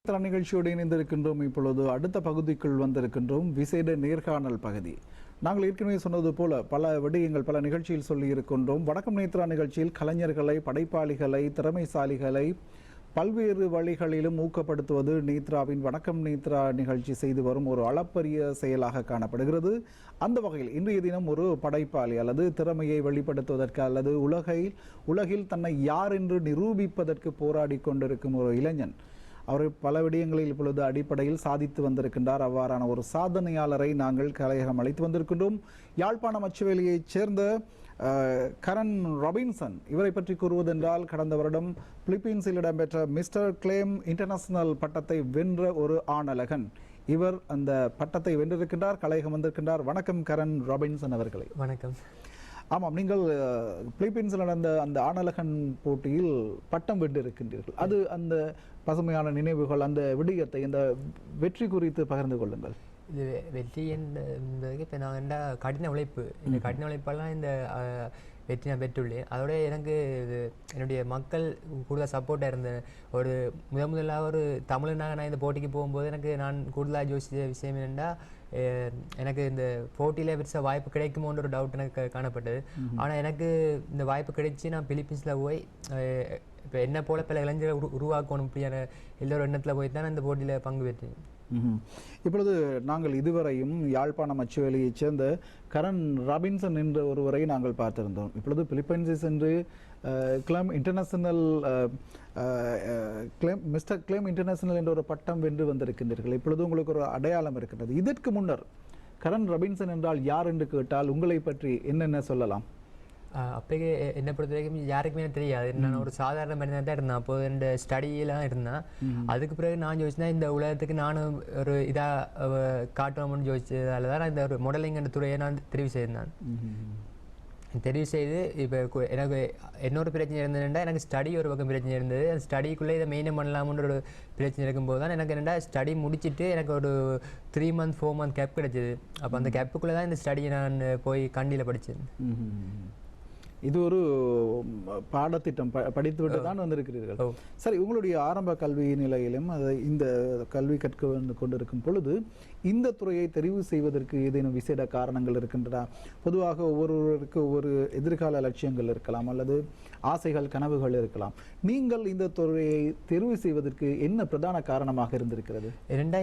நிகழ்ச்சியோடு இணைந்திருக்கின்றோம். இப்பொழுது அடுத்த பகுதிக்குள் வந்திருக்கின்றோம். விசேட நேர்காணல் பகுதி. நாங்கள் ஏற்கனவே சொன்னது போல பல விடயங்கள் பல நிகழ்ச்சியில் சொல்லி இருக்கின்றோம். வணக்கம் நேத்ரா நிகழ்ச்சியில் கலைஞர்களை, படைப்பாளிகளை, திறமைசாலிகளை பல்வேறு வழிகளிலும் ஊக்கப்படுத்துவது நேத்ராவின் வணக்கம் நேத்ரா நிகழ்ச்சி செய்து வரும் ஒரு அளப்பரிய செயலாக காணப்படுகிறது. அந்த வகையில் இன்றைய தினம் ஒரு படைப்பாளி அல்லது திறமையை வெளிப்படுத்துவதற்கு அல்லது உலகில் தன்னை யார் என்று நிரூபிப்பதற்கு போராடி கொண்டிருக்கும் ஒரு இளைஞன், அவர் பல விடயங்களில் இப்பொழுது அடிப்படையில் சாதித்து வந்திருக்கின்றார். அவ்வாறான ஒரு சாதனையாளரை நாங்கள் கலையகம் அழைத்து வந்திருக்கின்றோம். யாழ்ப்பாணம் அச்சுவேலியைச் சேர்ந்த கரண் ராபின்சன். இவரை பற்றி கூறுவதென்றால், கடந்த வருடம் பிலிப்பீன்ஸில் இடம்பெற்ற மிஸ்டர் கிளேம் இன்டர்நேஷனல் பட்டத்தை வென்ற ஒரு ஆணழகன். இவர் அந்த பட்டத்தை வென்றிருக்கின்றார். கலையகம் வந்திருக்கின்றார். வணக்கம் கரண் ராபின்சன் அவர்களே. வணக்கம். ஆமாம், நீங்கள் பிலிப்பீன்ஸில் நடந்த அந்த ஆணழகன் போட்டியில் பட்டம் வென்றிருக்கின்றீர்கள். அது அந்த பசுமையான நினைவுகள், அந்த விடயத்தை, இந்த வெற்றி குறித்து பகிர்ந்து கொள்ளுங்கள். இது வெற்றி என்பதுக்கு இப்போ நான் என்ன கடின உழைப்பு, இந்த கடின உழைப்பெல்லாம் இந்த வெற்றி நான் பெற்றுள்ளேன். அதோட எனக்கு இது என்னுடைய மக்கள் கூடுதலாக சப்போர்ட்டாக இருந்தேன். ஒரு முதலாக ஒரு தமிழனாக நான் இந்த போட்டிக்கு போகும்போது நான் கூடுதலாக யோசித்த விஷயம் என்னென்னா, எனக்கு இந்த போட்டியில் பெருசாக வாய்ப்பு கிடைக்குமோன்ற ஒரு டவுட் எனக்கு காணப்பட்டது. ஆனால் எனக்கு இந்த வாய்ப்பு கிடைச்சி நான் பிலிப்பீன்ஸில் போய் இப்போ என்ன போல பல இளைஞர்களை உருவாக்கணும் அப்படியான எல்லோரும் எண்ணத்தில் போய் தான் இந்த போட்டியில் பங்கு பெற்றேன். இப்பொழுது நாங்கள் இதுவரையும் யாழ்ப்பாணம் அச்சுவேலியைச் சேர்ந்த கரண் ராபின்சன் என்ற ஒருவரை நாங்கள் பார்த்திருந்தோம். இப்பொழுது பிலிப்பைன்ஸை சென்று மிஸ்டர் கிளேம் இன்டர்நேஷனல் என்ற ஒரு பட்டம் வென்று வந்திருக்கின்றீர்கள். இப்பொழுது உங்களுக்கு ஒரு அடையாளம் இருக்கின்றது. இதற்கு முன்னர் கரண் ராபின்சன் என்றால் யார் என்று கேட்டால் உங்களை பற்றி என்னென்ன சொல்லலாம்? அப்போயே என்னை பொறுத்த வரைக்கும் யாருக்குமே தெரியாது. நான் ஒரு சாதாரண மனிதனாக தான் இருந்தேன். அப்போது இந்த ஸ்டடியெல்லாம் இருந்தேன். அதுக்கு பிறகு நான் யோசிச்சேன்னா, இந்த உலகத்துக்கு நானும் ஒரு இதாக காட்டுவோம்னு யோசிச்சதால தான் நான் இந்த ஒரு மாடலிங் துறையை நான் தெரிவு செய்தேன். தெரிவு செய்து இப்போ எனக்கு இன்னொரு பிரச்சனை இருந்ததுன்னா, எனக்கு ஸ்டடி ஒரு பக்கம் பிரச்சனை இருந்தது. அந்த ஸ்டடிக்குள்ளே இதை மெயினாக பண்ணலாமுன்ற ஒரு பிரச்சனை இருக்கும்போது தான் எனக்கு என்னென்னா, ஸ்டடி முடிச்சுட்டு எனக்கு ஒரு 3 month 4 month கேப் கிடைச்சிது. அப்போ அந்த கேப்புக்குள்ளே தான் இந்த ஸ்டடியை நான் போய் கண்டியில் படித்தேன். இது ஒரு பாடத்திட்டம் படித்துவிட்டு தான் வந்திருக்கிறீர்கள். சரி, உங்களுடைய ஆரம்ப கல்வி நிலையிலும் இந்த கல்வி கற்க கொண்டிருக்கும் பொழுது இந்த துறையை தெரிவு செய்வதற்கு ஏதேனும் விசேட காரணங்கள் இருக்கின்றன? பொதுவாக ஒவ்வொருவருக்கு ஒவ்வொரு எதிர்கால லட்சியங்கள் இருக்கலாம் அல்லது ஆசைகள், கனவுகள் இருக்கலாம். நீங்கள் இந்த துறையை தெரிவு செய்வதற்கு என்ன பிரதான காரணமாக இருந்திருக்கிறது?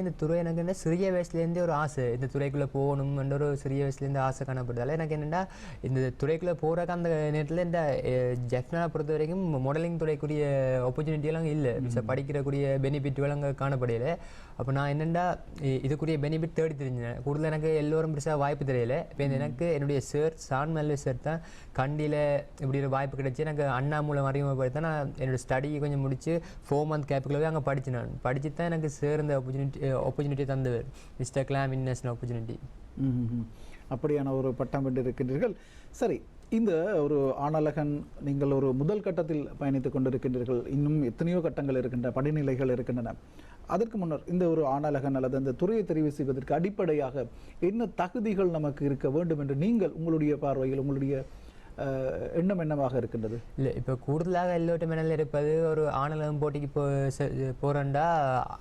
இந்த துறை எனக்கு என்ன, சிறிய வயசுலேருந்தே ஒரு ஆசை, இந்த துறைக்குள்ளே போகணும் என்ற ஒரு சிறிய வயசுலேருந்து ஆசை காணப்படுதால எனக்கு என்னென்னா, இந்த துறைக்குள்ளே போகிறக்கு அந்த நேரத்தில் இந்த ஜெஃப்னா பொறுத்த வரைக்கும் மாடலிங் துறைக்குரிய ஆப்பர்ச்சுனிட்டியெல்லாம் இல்லை. படிக்கிறக்கூடிய பெனிஃபிட்டுகள் அங்கே காணப்படையில. அப்போ நான் என்னென்னா, இதுக்குரிய பெனிஃபிட் தேடி தெரிஞ்சேன். கூடுதல் எனக்கு எல்லோரும் பெருசாக வாய்ப்பு தெரியல. இப்போ எனக்கு என்னுடைய சார் சான் மெல்வே சார் தான் கண்டியில் இப்படி ஒரு வாய்ப்பு கிடைச்சி எனக்கு அண்ணா மூலம் அறிமுகப்படுத்தி தான் நான் என்னோடய ஸ்டடி கொஞ்சம் முடித்து 4 month கேப்புக்குள்ளே அங்கே படித்து நான் படித்து தான் எனக்கு சார் இந்த ஆப்பர்ச்சுனிட்டி தந்தவர், மிஸ்டர் கிளேம் இன்டர்நேஷனல் ஆப்பர்ச்சுனிட்டி. அப்படியான ஒரு பட்டம் வென்று இருக்கின்றீர்கள். சரி, இந்த ஒரு ஆணழகன், நீங்கள் ஒரு முதல் கட்டத்தில் பயணித்துக் கொண்டிருக்கின்றீர்கள். இன்னும் எத்தனையோ கட்டங்கள் இருக்கின்றன, படிநிலைகள் இருக்கின்றன. அதற்கு முன்னர் இந்த ஒரு ஆணழகன் அல்லது அந்த துறையை தெரிவு செய்வதற்கு அடிப்படையாக என்ன தகுதிகள் நமக்கு இருக்க வேண்டும் என்று நீங்கள் உங்களுடைய பார்வையில் உங்களுடைய எண்ணம் என்னவாக இருக்கின்றது? இல்லை, இப்போ கூடுதலாக எல்லோரும் மேலே இருப்பது ஒரு ஆணழகன் போட்டிக்கு போகிறேன்டா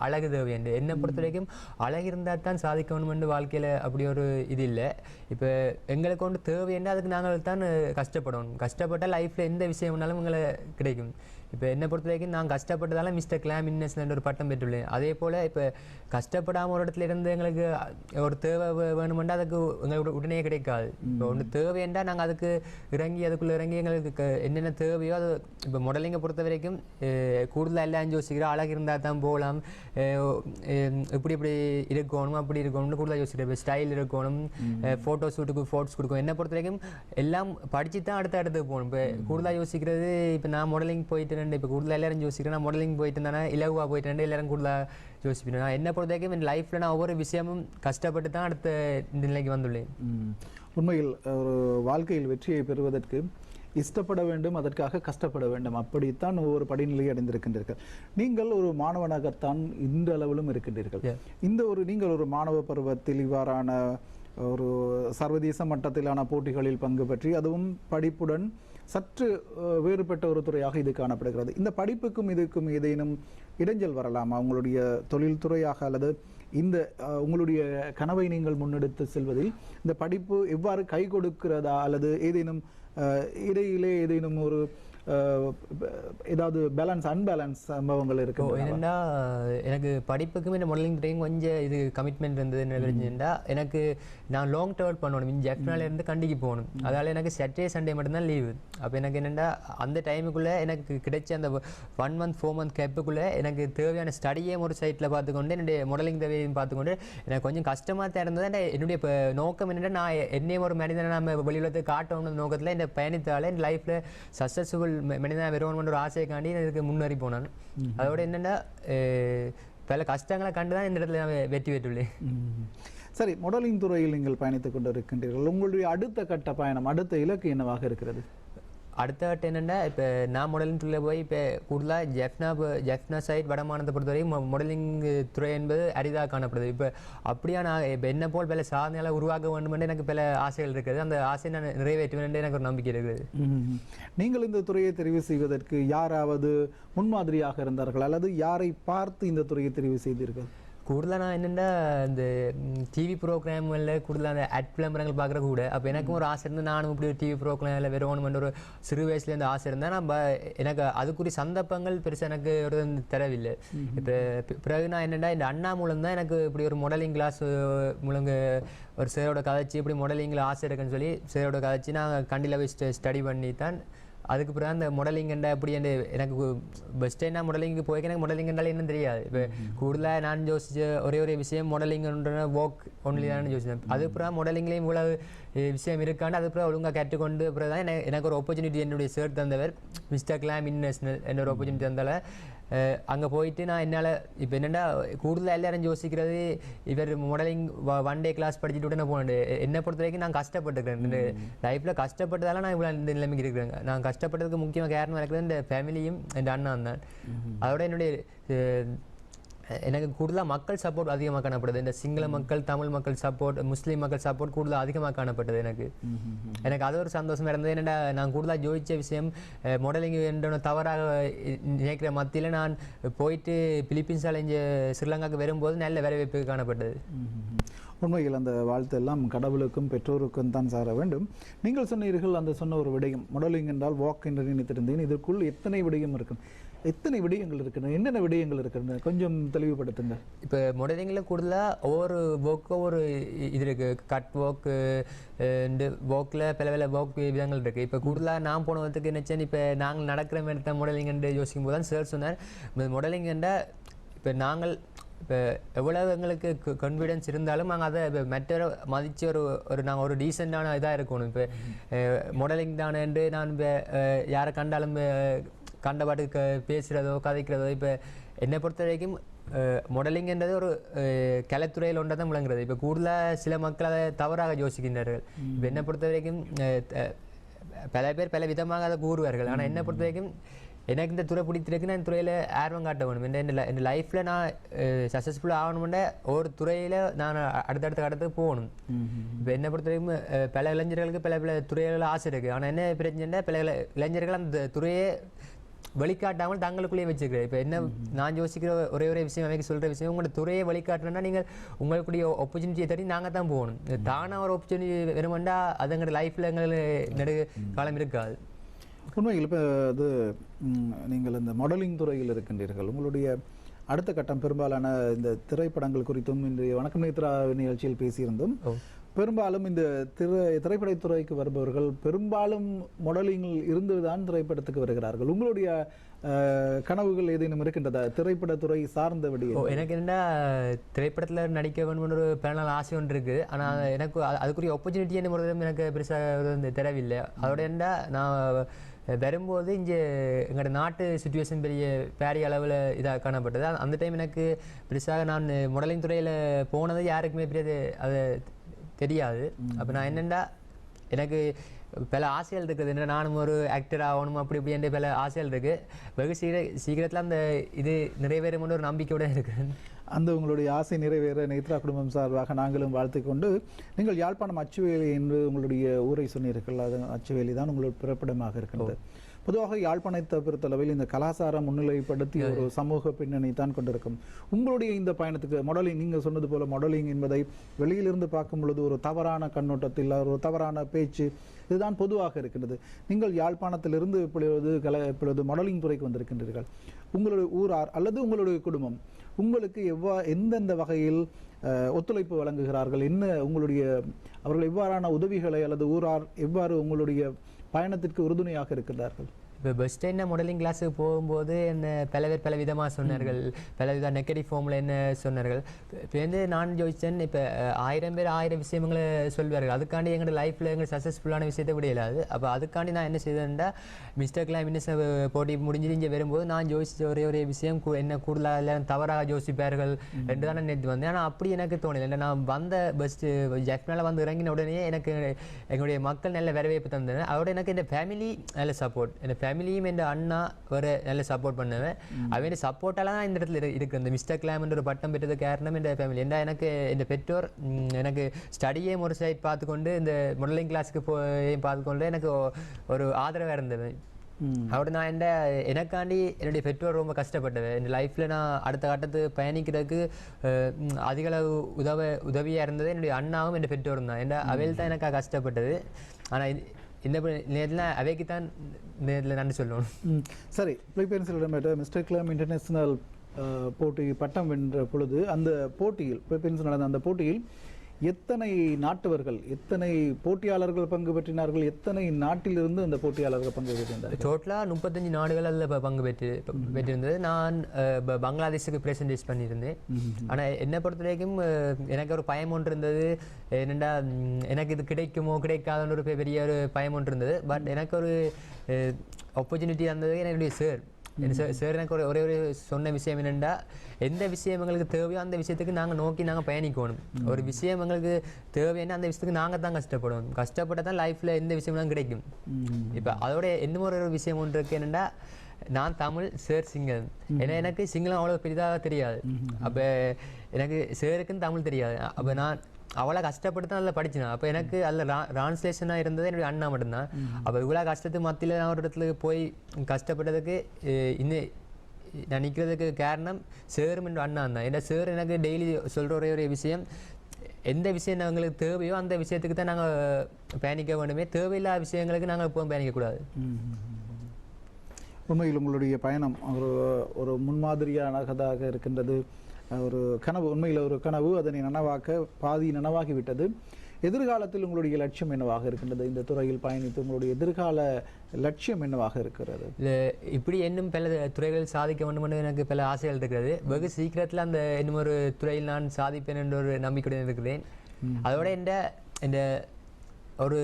அழகு தேவை என்று. என்னை பொறுத்த வரைக்கும் அழகு இருந்தால் தான் சாதிக்கணுமென்று வாழ்க்கையில் அப்படி ஒரு இது இல்லை. இப்போ எங்களுக்கு ஒன்று தேவைன்னா அதுக்கு நாங்கள் தான் கஷ்டப்படணும். கஷ்டப்பட்டால் லைஃப்பில் எந்த விஷயம் வேணாலும் எங்களை கிடைக்கும். இப்போ என்னை பொறுத்த வரைக்கும் நான் கஷ்டப்பட்டதால மிஸ்டர் கிளேம் இன்டர்நேஷனல் ஒரு பட்டம் பெற்றுள்ளேன். அதே போல் இப்போ கஷ்டப்படாமல் ஒரு இடத்துல இருந்து எங்களுக்கு ஒரு தேவை வேணுமெண்டா அதுக்கு எங்களுக்கு உடனே கிடைக்காது. இப்போ ஒன்று தேவையென்றா நாங்கள் அதுக்கு அதுக்குள்ளே இறங்கி எங்களுக்கு என்னென்ன தேவையோ அது. இப்போ மாடலிங்கை பொறுத்த வரைக்கும் கூடுதலாக எல்லாம் யோசிக்கிறோம், அழகு இருந்தால் தான் போகலாம், இப்படி இப்படி இருக்கணும் அப்படி இருக்கணும்னு கூடுதலாக யோசிக்கிறேன். இப்போ ஸ்டைல் இருக்கணும், ஃபோட்டோ ஷூட்டுக்கு ஃபோட்டோஸ் கொடுக்கும். என்னை பொறுத்த வரைக்கும் எல்லாம் படித்து தான் அடுத்த இடத்துக்கு போகணும். இப்போ கூடுதலாக யோசிக்கிறது, இப்போ நான் மாடலிங் போயிட்டு இப்போ கூடுதலாக எல்லாரும் யோசிக்கிறேன், நான் மாடலிங் போயிட்டு இருந்தானே இலகுவாக போயிட்டு எல்லாரும் கூடுதலாக யோசிப்பேன். நான் என்னை பொறுத்த வரைக்கும் என் லைஃப்பில் நான் ஒவ்வொரு விஷயமும் கஷ்டப்பட்டு தான் அடுத்த இந்த நிலைக்கு வந்துள்ளேன். உண்மையில் ஒரு வாழ்க்கையில் வெற்றியை பெறுவதற்கு இஷ்டப்பட வேண்டும், அதற்காக கஷ்டப்பட வேண்டும். அப்படித்தான் ஒவ்வொரு படிநிலையை அடைந்திருக்கின்றீர்கள். நீங்கள் ஒரு மாணவனாகத்தான் இந்த அளவிலும் இருக்கின்றீர்கள். நீங்கள் ஒரு மாணவ பருவத்தில் இவ்வாறான ஒரு சர்வதேச மட்டத்திலான போட்டிகளில் பங்கு பெற்றி, அதுவும் படிப்புடன் சற்று வேறுபட்ட ஒரு துறையாக இது காணப்படுகிறது. இந்த படிப்புக்கும் இதுக்கும் ஏதேனும் இடைஞ்சல் வரலாமா? உங்களுடைய தொழில்துறையாக அல்லது இந்த உங்களுடைய கனவை நீங்கள் முன்னெடுத்து செல்வதில் இந்த படிப்பு எவ்வாறு கை கொடுக்கிறதா அல்லது ஏதேனும் இடையிலே ஏதேனும் ஒரு ஏதாவது பேலன்ஸ் அன்பேலன்ஸ் சம்பவங்கள் இருக்கு? என்னென்னா எனக்கு படிப்புக்கும் இந்த மாடலிங் துறையும் கொஞ்சம் இது கமிட்மெண்ட் இருந்தது. என்ன தெரிஞ்சுட்டா எனக்கு நான் லாங் ட்ராவல் பண்ணணும். ஜெஃப்னாலேருந்து கண்டிக்கு போகணும். அதால் எனக்கு சாட்டர்டே சண்டே மட்டும்தான் லீவு. அப்போ எனக்கு என்னென்னா அந்த டைமுக்குள்ளே எனக்கு கிடைச்ச அந்த 1 month 4 month கேப்புக்குள்ளே எனக்கு தேவையான ஸ்டடியே ஒரு சைட்டில் பார்த்துக்கொண்டு என்னுடைய மாடலிங் தேவையும் பார்த்துக்கொண்டு எனக்கு கொஞ்சம் கஷ்டமாக தான் இருந்தது. என்னுடைய இப்போ நோக்கம் என்னென்னா நான் என்னையும் ஒரு மனிதனை நம்ம வெளியுலகத்துக்கு காட்டணும் நோக்கத்தில் இந்த பயணித்தால் என் லைஃப்பில் சக்ஸஸ்ஃபுல் மனிதனாக வருவோம்னு ஒரு ஆசைக்காண்டி இதுக்கு முன்னேறி போனான். அதோட என்னென்னா பல கஷ்டங்களை கண்டு தான் இந்த இடத்துல நான் வெற்றி பெற்றுள்ளேன். சரி, மாடலிங் துறையில் நீங்கள் பயணித்துக் கொண்டு இருக்கின்றீர்கள். உங்களுடைய அடுத்த கட்ட பயணம், அடுத்த இலக்கு என்னவாக இருக்கிறது? அடுத்த கட்டம் என்னென்னா இப்போ நான் மாடலிங் துறையில் போய் இப்போ கூடுதலாக ஜெஃப்னா சைட் வடமானத்தை பொறுத்தவரைக்கும் மாடலிங் துறை என்பது அரிதாக காணப்படுது. இப்போ அப்படியா நான் இப்போ என்ன போல் பல சாதனைகளை உருவாக்க வேண்டும் என்று எனக்கு பல ஆசைகள் இருக்குது. அந்த ஆசையை நான் நிறைவேற்றுவேன் என்று எனக்கு ஒரு நம்பிக்கை இருக்குது. நீங்கள் இந்த துறையை தெரிவு செய்வதற்கு யாராவது முன்மாதிரியாக இருந்தார்கள் அல்லது யாரை பார்த்து இந்த துறையை தெரிவு செய்தீர்கள்? கூடுதலாக நான் என்னென்னா இந்த டிவி ப்ரோக்ராம்களில் கூடுதலாக அந்த அட் விளம்பரங்கள் பார்க்குற கூட அப்போ எனக்கும் ஒரு ஆசை இருந்தால் நானும் இப்படி ஒரு டிவி ப்ரோக்ராமில் வரணுமென்ற ஒரு சிறு வயசுலேருந்து ஆசை இருந்தால் நம்ம எனக்கு அதுக்குரிய சந்தர்ப்பங்கள் பெருசாக எனக்கு ஒரு தரவில்லை. இப்போ பிறகு நான் என்னென்னா இந்த அண்ணா மூலம் தான் எனக்கு இப்படி ஒரு மாடலிங் கிளாஸ் மூலங்க ஒரு சேரோட கதைச்சி இப்படி மாடலிங்கில் ஆசை இருக்குன்னு சொல்லி சேரோட கதைச்சி நான் கண்டியில் போய் ஸ்டடி பண்ணி தான் அதுக்கு பிறகு அந்த மாடலிங் என்ற அப்படி எனக்கு பெஸ்ட் என்ன மாடலிங்கு போய் எனக்கு மாடலிங் என்றாலும் என்னன்னு தெரியாது. இப்போ கூடுதலாக நான் யோசிச்ச ஒரே விஷயம் மாடலிங்ன்ற ஒர்க் ஒன்லி தான் யோசிச்சேன். அது பிறகு மாடலிங்லேயும் இவ்வளவு விஷயம் இருக்காண்டு அது பிறகு ஒழுங்காக கற்றுக்கொண்டு பிறகு தான் எனக்கு ஒரு ஆப்பர்ச்சுனிட்டி என்னுடைய சேர் தந்தவர் மிஸ்டர் கிளாம் இன்டர்நேஷனல் என்ற ஒரு ஆப்பர்ச்சுனிட்டி தந்தால அங்கே போயிட்டு நான் என்னால் இப்போ என்னென்னா கூடுதலாக எல்லாரும் யோசிக்கிறது இவர் மாடலிங் 1 day கிளாஸ் படிச்சுட்டு உடனே போனேன். என்னை பொறுத்த வரைக்கும் நான் கஷ்டப்பட்டுருக்கேன். இந்த லைஃப்பில் கஷ்டப்பட்டதால நான் இவ்வளோ இந்த நிலைமைக்கு இருக்கிறேன். நான் கஷ்டப்பட்டதுக்கு முக்கியமாக காரணம் இருக்கிறது இந்த ஃபேமிலியும் என் அண்ணன் தான். அதோட என்னுடைய எனக்கு கூடுதலாக மக்கள் சப்போர்ட் அதிகமாக காணப்படுது. இந்த சிங்கள மக்கள், தமிழ் மக்கள் சப்போர்ட், முஸ்லீம் மக்கள் சப்போர்ட் கூடுதலாக அதிகமாக காணப்பட்டது. எனக்கு அது ஒரு சந்தோஷமாக இருந்தது. என்னென்னா நான் கூடுதலாக ஜோதிச்ச விஷயம் மாடலிங் என்ற தவறாக நினைக்கிற மத்தியில் நான் போயிட்டு பிலிப்பீன்ஸால் இங்கே ஸ்ரீலங்காவுக்கு வரும்போது நல்ல வரவேற்பு காணப்பட்டது. உண்மையில் அந்த வாழ்த்து எல்லாம் கடவுளுக்கும் பெற்றோருக்கும் தான் சார வேண்டும். நீங்கள் சொன்னீர்கள் அந்த சொன்ன ஒரு விடயம் மாடலிங் என்றால் வாக் என்று நினைத்திருந்தேன். இதற்குள் எத்தனை விடயம் இருக்கும், எத்தனை விடயங்கள் இருக்கின்றன, என்னென்ன விடயங்கள் இருக்கின்றன, கொஞ்சம் தெளிவுபடுத்துங்க. இப்போ மாடலிங்கில் கூடுதலாக ஒவ்வொரு ஒர்க்கும் ஒரு இது இருக்குது. கட் ஒர்க்கு ஒர்க்கில் பல ஒர்க் விதங்கள் இருக்குது. இப்போ கூடுதலாக நான் போனதுக்கு நினச்சேன் இப்போ நாங்கள் நடக்கிற மாதிரி தான் மாடலிங் என்று யோசிக்கும் போது தான் சார் சொன்னார் மாடலிங் என்றால் இப்போ நாங்கள் இப்போ எவ்வளவு எங்களுக்கு கான்ஃபிடென்ஸ் இருந்தாலும் நாங்கள் அதை இப்போ மற்றொரு மதித்து ஒரு நாங்கள் ஒரு டீசெண்டான இதாக இருக்கணும். இப்போ மாடலிங் தானேன்று நான் இப்போ யாரை கண்டாலும் கண்டபாட்டுக்கு பேசுகிறதோ கதைக்கிறதோ இப்போ என்னை பொறுத்த வரைக்கும் மாடலிங்ன்றது ஒரு கலைத்துறையில் ஒன்றை தான் விளங்குறது. இப்போ கூடுதலாக சில மக்கள் அதை தவறாக யோசிக்கின்றார்கள். இப்போ என்னை பொறுத்த வரைக்கும் பல பேர் பல விதமாக அதை கூறுவார்கள். ஆனால் என்னை பொறுத்த வரைக்கும் எனக்கு இந்த துறை பிடித்திருக்கு, நான் இந்த துறையில் ஆர்வம் காட்ட வேணும். என் லைஃப்பில் நான் சக்ஸஸ்ஃபுல்லாக ஆகணும்னா ஒரு துறையில் நான் அடுத்தடுத்த கடத்துக்கு போகணும். இப்போ என்னை பொறுத்த வரைக்கும் பல இளைஞர்களுக்கு பல துறைகளில் ஆசை இருக்குது. ஆனால் என்ன பிரச்சனைன்னா பல இளைஞர்கள் அந்த துறையை வழிகாட்டாமல் தங்களுக்குள்ளேயே வச்சுக்கிறேன். இப்போ என்ன நான் யோசிக்கிற ஒரே விஷயம் எனக்கு சொல்கிற விஷயம் உங்களோட துறையை வழிகாட்டுறேன்னா நீங்கள் உங்களுக்குடைய ஆப்பர்ச்சுனிட்டியை தேடி நாங்கள் தான் போகணும். தானாக ஒரு ஆப்பர்ச்சுனிட்டி வேணுமெண்டா அது எங்களோட லைஃப்பில் எங்களுக்கு நெடு காலம் இருக்காது. உண்மையில் இப்போ அது நீங்கள் இந்த மாடலிங் துறையில் இருக்கின்றீர்கள். உங்களுடைய அடுத்த கட்டம் பெரும்பாலான இந்த திரைப்படங்கள் குறித்தும் இன்றைய வணக்கம் நேத்ரா நிகழ்ச்சியில் பேசியிருந்தோம். பெரும்பாலும் இந்த திரைப்படத்துறைக்கு வருபவர்கள் பெரும்பாலும் மாடலிங்கில் இருந்து தான் திரைப்படத்துக்கு வருகிறார்கள். உங்களுடைய கனவுகள் ஏதேனும் இருக்கின்றதா திரைப்படத்துறை சார்ந்த விடிய? எனக்கு என்ன திரைப்படத்தில் நடிக்க வேணும்னு ஒரு பிறநாள் ஆசை ஒன்று இருக்குது. ஆனால் எனக்கு அதுக்குரிய ஆப்பர்ச்சுனிட்டி என்ன முறையும் எனக்கு பெருசாக தெரியவில்லை. அதோட என்ன நான் வரும்போது இங்கே எங்களோட நாட்டு சுச்சுவேஷன் பெரிய அளவில் இதாக காணப்பட்டது. அந்த டைம் எனக்கு பெருசாக நான் மாடலிங் துறையில் போனது யாருக்குமே பெரிய அது தெரியாது. அப்போ நான் என்னென்னா எனக்கு பல ஆசைகள் இருக்குது. என்ன நானும் ஒரு ஆக்டர் ஆகணும் அப்படி இப்படி என்ற பல ஆசைகள் இருக்குது. வெகு சீக்கிரத்தில் அந்த இது நிறைவேறும் ஒரு நம்பிக்கையோடு இருக்குது. அந்த உங்களுடைய ஆசை நிறைவேற நேத்ரா குடும்பம் சார்பாக நாங்களும் வாழ்த்துக் கொண்டு, நீங்கள் யாழ்ப்பாணம் அச்சுவேலி என்று உங்களுடைய ஊரை சொன்னீர்கள். அது அச்சுவேலி தான் உங்களுடைய பிறப்பிடமாக இருக்கிறது. பொதுவாக யாழ்ப்பாணத்தை பொறுத்தளவில் இந்த கலாச்சாரம் முன்னிலைப்படுத்தி ஒரு சமூக பின்னணி தான் கொண்டிருக்கும். உங்களுடைய இந்த பயணத்துக்கு மாடலிங், நீங்கள் சொன்னது போல மாடலிங் என்பதை வெளியிலிருந்து பார்க்கும் பொழுது ஒரு தவறான கண்ணோட்டத்தில் ஒரு தவறான பேச்சு இதுதான் பொதுவாக இருக்கின்றது. நீங்கள் யாழ்ப்பாணத்திலிருந்து இப்பொழுது மாடலிங் துறைக்கு வந்திருக்கின்றீர்கள். உங்களுடைய ஊரார் அல்லது உங்களுடைய குடும்பம் உங்களுக்கு எந்தெந்த வகையில் ஒத்துழைப்பு வழங்குகிறார்கள்? என்ன உங்களுடைய அவர்கள் எவ்வாறான உதவிகளை அல்லது ஊரார் எவ்வாறு உங்களுடைய பயணத்திற்கு உறுதுணையாக இருக்கிறார்கள்? இப்போ பஸ் ஸ்டாண்ட் மாடலிங் கிளாஸுக்கு போகும்போது என்ன பல பேர் பல விதமாக சொன்னார்கள், பல வித நெகட்டிவ் ஃபார்மில் என்ன சொன்னார்கள். இப்போ வந்து நான் யோசித்தேன், இப்போ 1000 பேர் 1000 விஷயங்களை சொல்வார்கள். அதுக்காண்டி எங்களோட லைஃப்பில் எங்களுக்கு சக்ஸஸ்ஃபுல்லான விஷயத்தை விடையிலாது. அப்போ அதுக்காண்டி நான் என்ன செய்தேன்டா, மிஸ்டர் கிளாமினஸ் போட்டி முடிஞ்சு இங்கே வரும்போது நான் யோசித்த ஒரே விஷயம், என்ன கூடுதலாக இல்லை தவறாக யோசிப்பார்கள் ரெண்டு தானே நேற்று வந்தேன். ஆனால் அப்படி எனக்கு தோணலை. நான் வந்த பஸ்ட்டு ஜெஃப்னால வந்து இறங்கின உடனே எனக்கு எங்களுடைய மக்கள் நல்ல வரவேற்பு தந்தேன். அதோட எனக்கு என் ஃபேமிலி நல்ல சப்போர்ட், என் ஃபேமிலியும் என் அண்ணா வேறு நல்ல சப்போர்ட் பண்ணுவேன். அவன் சப்போர்ட்டால தான் இந்த இடத்துல இருக்குது. இந்த மிஸ்டர் கிளாம் என்ற ஒரு பட்டம் பெற்றது காரணம் என் ஃபேமிலி. ஏன்னா எனக்கு இந்த பெற்றோர் எனக்கு ஸ்டடியே ஒரு சைட் பார்த்துக்கொண்டு இந்த மாடலிங் கிளாஸுக்கு போய் பார்த்துக்கொண்டு எனக்கு ஒரு ஆதரவாக இருந்தது. அவரோட நான் எனக்காண்டி என்னுடைய பெற்றோர் ரொம்ப கஷ்டப்பட்டது. என் லைஃப்பில் நான் அடுத்த கட்டத்துக்கு பயணிக்கிறதுக்கு அதிகளவு உதவியாக இருந்தது என்னுடைய அண்ணாவும் என் பெற்றோரும் தான். அவையில் தான் எனக்கு கஷ்டப்பட்டது. ஆனால் இந்த நேரத்தில் அவைக்கு தான் நேரில் நன்றி சொல்லணும். சரி, பிலிப்பைன்ஸில் மிஸ்டர் கிளாம் இன்டர்நேஷனல் போட்டி பட்டம் வென்ற பொழுது அந்த போட்டியில் பிலிப்பைன்ஸ் நடந்த அந்த போட்டியில் எத்தனை நாட்டவர்கள், எத்தனை போட்டியாளர்கள் பங்கு பெற்றினார்கள்? எத்தனை நாட்டிலிருந்து அந்த போட்டியாளர்கள் பங்கு பெற்றிருந்தார்கள்? டோட்டலாக 35 நாடுகள் அதில் பங்கு பெற்றிருந்தது. நான் பங்களாதேஷுக்கு ப்ரெசன்டேஜ் பண்ணியிருந்தேன். ஆனால் என்னை பொறுத்த வரைக்கும் எனக்கு ஒரு பயம் ஒன்று இருந்தது. என்னென்னா எனக்கு இது கிடைக்குமோ கிடைக்காதுன்னு ஒரு பெரிய ஒரு பயம் ஒன்று இருந்தது. பட் எனக்கு ஒரு ஆப்பர்ச்சுனிட்டி இருந்தது. என்னுடைய சார் எனக்கு ஒரே ஒரு சொன்ன விஷயம் என்னென்னா, எந்த விஷயம் எங்களுக்கு தேவையோ அந்த விஷயத்துக்கு நாங்கள் பயணிக்கணும். ஒரு விஷயம் எங்களுக்கு தேவையான அந்த விஷயத்துக்கு நாங்கள் தான் கஷ்டப்படணும். கஷ்டப்பட்டால் தான் லைஃப்பில் எந்த விஷயம்லாம் கிடைக்கும். இப்போ அதோட இன்னும் ஒரு விஷயம் ஒன்று இருக்குது என்னென்னா, நான் தமிழ், சார் சிங்களம். ஏன்னா எனக்கு சிங்களம் அவ்வளோ பெரிதாக தெரியாது. அப்போ எனக்கு சாருக்குன்னு தமிழ் தெரியாது. அப்போ நான் அவ்வளோ கஷ்டப்பட்டு தான் அதில் படித்தேன். அப்போ எனக்கு அதில் டிரான்ஸ்லேஷனாக இருந்தது என்னுடைய அண்ணா மட்டும்தான். அப்போ இவ்வளோ கஷ்டத்துக்கு மத்தியில் நான் ஒரு இடத்துல போய் கஷ்டப்பட்டதுக்கு இன்னும் நான் நிற்கிறதுக்கு காரணம் சேரும் என்ற அண்ணா தான். ஏன்னா சார் எனக்கு டெய்லி சொல்கிற ஒரே விஷயம், எந்த விஷயம் எங்களுக்கு தேவையோ அந்த விஷயத்துக்கு தான் நாங்கள் பயணிக்க வேண்டுமே, தேவையில்லாத விஷயங்களுக்கு நாங்கள் எப்பவும் பயணிக்கக்கூடாது. உண்மையில் உங்களுடைய பயணம் ஒரு முன்மாதிரியானதாக இருக்கின்றது. ஒரு கனவு, உண்மையில் ஒரு கனவு, அதனை நனவாக்க பாதி நனவாகிவிட்டது. எதிர்காலத்தில் உங்களுடைய லட்சியம் என்னவாக இருக்கின்றது? இந்த துறையில் பயணித்து உங்களுடைய எதிர்கால லட்சியம் என்னவாக இருக்கிறது? இப்படி இன்னும் பல துறைகளில் சாதிக்க வேண்டும் என்று எனக்கு பல ஆசைகள் இருக்கிறது. வெகு சீக்கிரத்தில் அந்த இன்னும் ஒரு துறையில் நான் சாதிப்பேன் என்ற ஒரு நம்பிக்கையுடன் இருக்கிறேன். அதோட இந்த ஒரு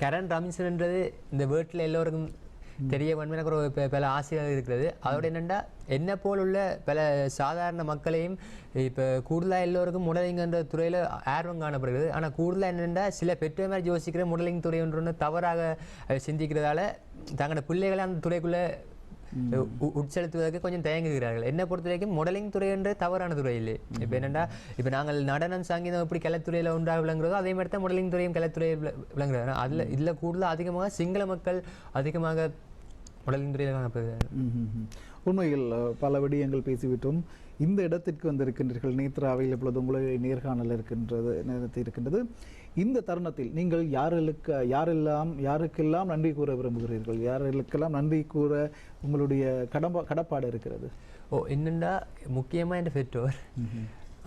கரண் ராமின்சன்ன்றது இந்த வேர்ட்டில் எல்லோருக்கும் தெரிய வேண்டும் எனக்கு ஒரு பல ஆசைகள் இருக்கிறது. அதோட என்னென்னா, என்ன போல் உள்ள பல சாதாரண மக்களையும் இப்போ கூடுதலாக எல்லோருக்கும் மாடலிங்ன்ற துறையில் ஆர்வம் காணப்படுகிறது. ஆனால் கூடுதலாக என்னென்னா, சில பெற்றோர் மாதிரி யோசிக்கிற மாடலிங் துறை ஒன்று தவறாக சிந்திக்கிறதால தங்களோட பிள்ளைகளை அந்த துறைக்குள்ளே உட்செலுத்துவதற்கு கொஞ்சம் தயங்குகிறார்கள். என்னை பொறுத்த வரைக்கும் மாடலிங் துறை என்ற தவறான துறை இல்லை. இப்போ என்னென்னா, இப்போ நாங்கள் நடனம் சங்கீதம் எப்படி கலைத்துறையில் ஒன்றாக விளங்குறதோ அதே மாதிரி தான் மாடலிங் துறையும் கலைத்துறையில் விளங்குறாங்க. இதில் கூடுதலாக அதிகமாக சிங்கள மக்கள் அதிகமாக மாடலிங் துறையில் காணப்படுகிறார்கள். உண்மையில் பல விடயங்கள் பேசிவிட்டோம். இந்த இடத்திற்கு வந்திருக்கின்றீர்கள். நேத்ராவில் இப்பொழுது உங்களுடைய நேர்காணல் இருக்கின்றது. இந்த தருணத்தில் நீங்கள் யாருக்கெல்லாம் நன்றி கூற விரும்புகிறீர்கள்? யாருக்கெல்லாம் நன்றி கூற உங்களுடைய கடப்பாடு இருக்கிறது? என்னென்னா, முக்கியமாக என் பெற்றோர்,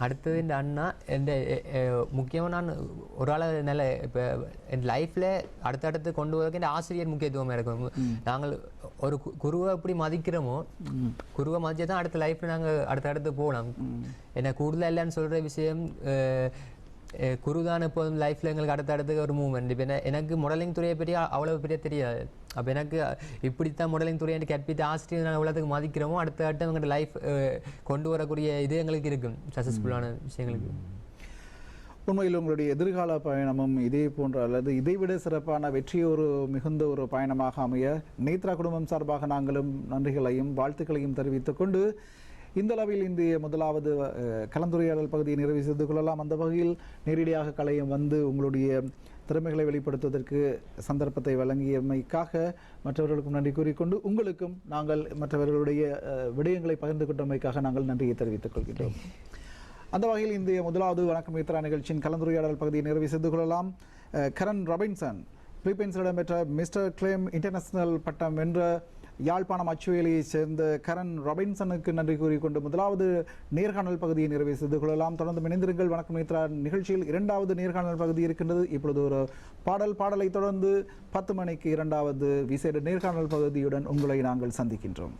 அடுத்தது இந்த அண்ணா, முக்கியமாக நான் ஒரு ஆளை நல்ல இப்போ என் லைஃப்பில் அடுத்தடுத்து கொண்டு வரதுக்கு இந்த ஆசிரியர் முக்கியத்துவமாக இருக்கும். நாங்கள் ஒரு குருவை எப்படி மதிக்கிறோமோ, குருவை மதிச்சு தான் அடுத்த லைஃப்பில் நாங்கள் அடுத்தடுத்து போகலாம். என்ன கூடுதலாக இல்லைன்னு சொல்கிற விஷயம், குருதான் எப்போதும் லைஃப்பில் எங்களுக்கு அடுத்தடுத்து ஒரு மூவ்மெண்ட். இப்போ எனக்கு மாடலிங் துறையை பற்றி அவ்வளோ பெரிய தெரியாது. அப்போ எனக்கு இப்படித்தான் மாடலிங் துறையை கற்பித்த ஆசிரியர் நாங்கள் எவ்வளோத்துக்கு மதிக்கிறோமோ அடுத்த எங்கள்கிட்ட லைஃப் கொண்டு வரக்கூடிய இது எங்களுக்கு இருக்கும், சக்ஸஸ்ஃபுல்லான விஷயங்களுக்கு. உண்மையில் உங்களுடைய எதிர்கால பயணமும் இதே போன்ற அல்லது இதைவிட சிறப்பான வெற்றியொரு மிகுந்த ஒரு பயணமாக அமைய நேத்ரா குடும்பம் சார்பாக நாங்களும் நன்றிகளையும் வாழ்த்துக்களையும் தெரிவித்துக் கொண்டு இந்த அளவில் இந்திய முதலாவது கலந்துரையாடல் பகுதியை நிறைவு செய்து கொள்ளலாம். அந்த வகையில் நேரடியாக கலையம் வந்து உங்களுடைய திறமைகளை வெளிப்படுத்துவதற்கு சந்தர்ப்பத்தை வழங்கியமைக்காக மற்றவர்களுக்கும் நன்றி கூறிக்கொண்டு உங்களுக்கும் நாங்கள் மற்றவர்களுடைய விடயங்களை பகிர்ந்து கொண்டமைக்காக நாங்கள் நன்றியை தெரிவித்துக் கொள்கின்றோம். அந்த வகையில் இந்திய முதலாவது வணக்கம் நேத்ரா நிகழ்ச்சியின் கலந்துரையாடல் பகுதியை நிறைவு செய்து கொள்ளலாம். கரண் ராபின்சன் பிலிப்பைன்ஸில் இடம்பெற்ற மிஸ்டர் கிளேம் இன்டர்நேஷனல் பட்டம் வென்ற யாழ்ப்பாணம் அச்சுவேலியைச் சேர்ந்த கரண் ராபின்சனுக்கு நன்றி கூறிக்கொண்டு முதலாவது நேர்காணல் பகுதியை நிறைவு செய்து கொள்ளலாம். தொடர்ந்து இணைந்திருங்கள். வணக்கம் நேத்ரா நிகழ்ச்சியில் இரண்டாவது நேர்காணல் பகுதி இருக்கின்றது. இப்பொழுது ஒரு பாடலை தொடர்ந்து 10 மணிக்கு இரண்டாவது விசேட நேர்காணல் பகுதியுடன் உங்களை நாங்கள் சந்திக்கின்றோம்.